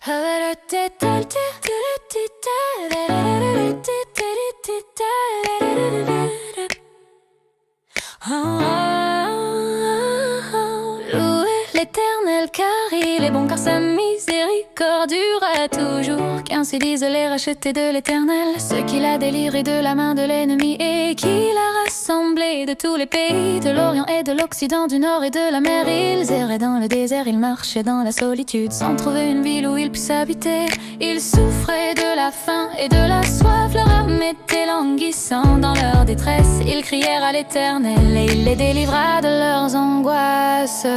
Louez l'Éternel car il est bon, car sa miséricorde durera toujours. Qu'ainsi disent les rachetés de l'Éternel, ceux qu'il a délivrés de la main de l'ennemi et qu'il a rassemblés de tous les pays, de l'Orient et de l'Occident, du Nord et de la mer. Ils erraient dans le désert, ils marchaient dans la solitude, sans trouver une ville où ils puissent habiter. Ils souffraient de la faim et de la soif, leur âme était languissante dans leur détresse. Ils crièrent à l'Éternel et il les délivra de leurs angoisses.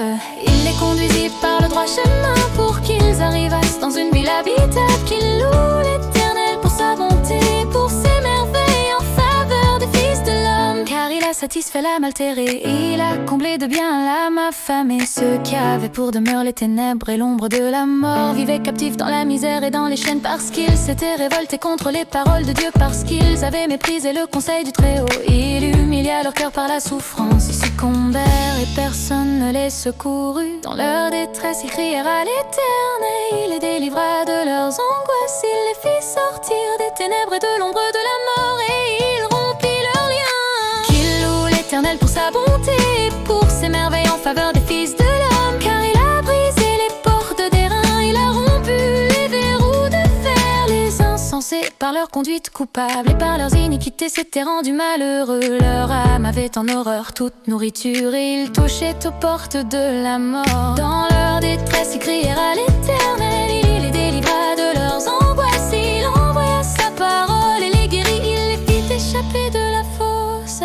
Il les conduisit par le droit chemin pour qu'ils arrivassent dans une ville habitable. Qu'ils louent l'Éternel pour sa bonté, pour ses merveilles en faveur des fils de l'homme. Car il a satisfait l'âme altérée, il a comblé de bien l'âme affamée. Ceux qui avaient pour demeure les ténèbres et l'ombre de la mort vivaient captifs dans la misère et dans les chaînes, parce qu'ils s'étaient révoltés contre les paroles de Dieu, parce qu'ils avaient méprisé le conseil du Très-Haut. Il humilia leur cœur par la souffrance, ils succombèrent et personne ne les secourut. Dans leur détresse ils crièrent à l'Éternel, il les délivra de leurs angoisses. Il les fit sortir des ténèbres et de l'ombre de la mort, et il rompit leurs liens. Qu'il loue l'Éternel pour sa bonté, pour ses merveilles en faveur des fils de l'homme. Car il a brisé les portes d'airain, il a rompu les verrous de fer. Les insensés par leur conduite coupable et par leurs iniquités s'étaient rendus malheureux. Leur âme avait en horreur toute nourriture et ils touchaient aux portes de la mort. Dans leur détresse ils crièrent à l'Éternel, il les délivra de leurs angoisses. Il envoya sa parole et les guérit, il les fit échapper de la fosse.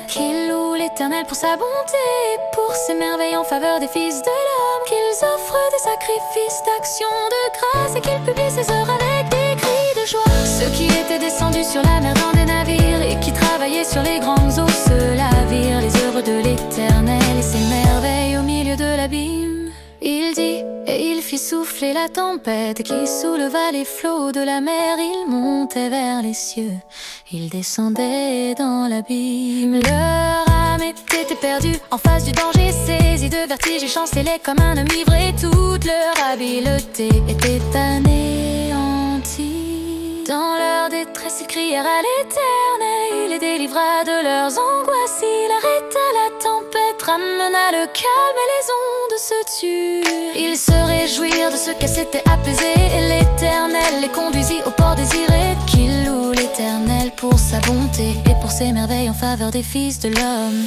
Qu'ils louent l'Éternel pour sa bonté, pour ses merveilles en faveur des fils de l'homme. Qu'ils offrent des sacrifices d'action de grâce et qu'ils publient ses œuvres avec des cris de joie. Ceux qui étaient descendus sur la mer dans des navires et qui travaillaient sur les grandes eaux, ceux-là virent les œuvres de l'Éternel et ses merveilles au milieu de l'abîme. Il dit et il fit souffler la tempête qui souleva les flots de la mer. Il montait vers les cieux, il descendait dans l'abîme. Leur âme était éperdue en face du danger, saisie de vertige et chancelait comme un homme ivré. Toute leur habileté était anéantie. Dans leur détresse ils crièrent à l'Éternel, il les délivra de leurs angoisses. Il arrêta la tempête, ramena le calme et les ondes se turent. Ils se réjouirent de ce qu'elles s'étaient apaisées et l'Éternel les conduisit au port désiré. Qu'ils louent l'Éternel pour sa bonté et pour ses merveilles en faveur des fils de l'homme.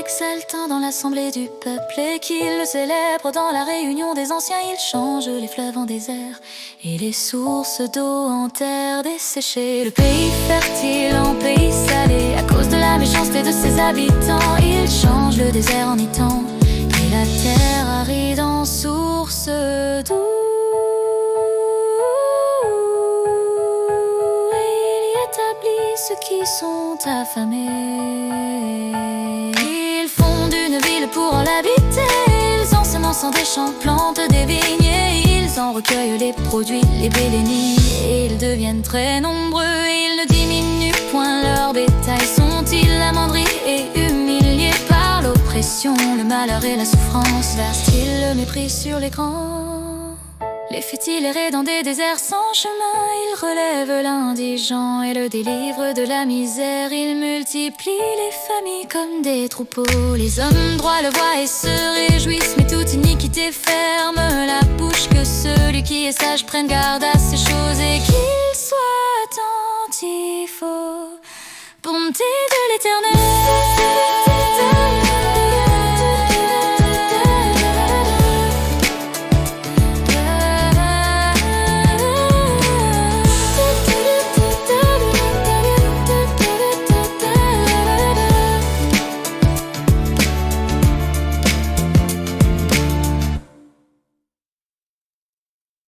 Exaltant dans l'assemblée du peuple et qu'il le célèbre dans la réunion des anciens. Il change les fleuves en désert et les sources d'eau en terre desséchée. Le pays fertile en pays salé à cause de la méchanceté de ses habitants. Il change le désert en étang et la terre aride en source d'eau. Et il y établit ceux qui sont affamés. Une ville pour en l'habiter, ils ensemencent des champs, plantent des vignes et ils en recueillent les produits, les bélénies. Et ils deviennent très nombreux, ils ne diminuent point, leurs bétails sont-ils amoindris et humiliés par l'oppression, le malheur et la souffrance. Versent-ils le mépris sur les grands? Les fait-il errer dans des déserts sans chemin? Il relève l'indigent et le délivre de la misère. Il multiplie les familles comme des troupeaux. Les hommes droits le voient et se réjouissent, mais toute iniquité ferme la bouche. Que celui qui est sage prenne garde à ces choses et qu'il soit attentif aux bontés de l'Éternel.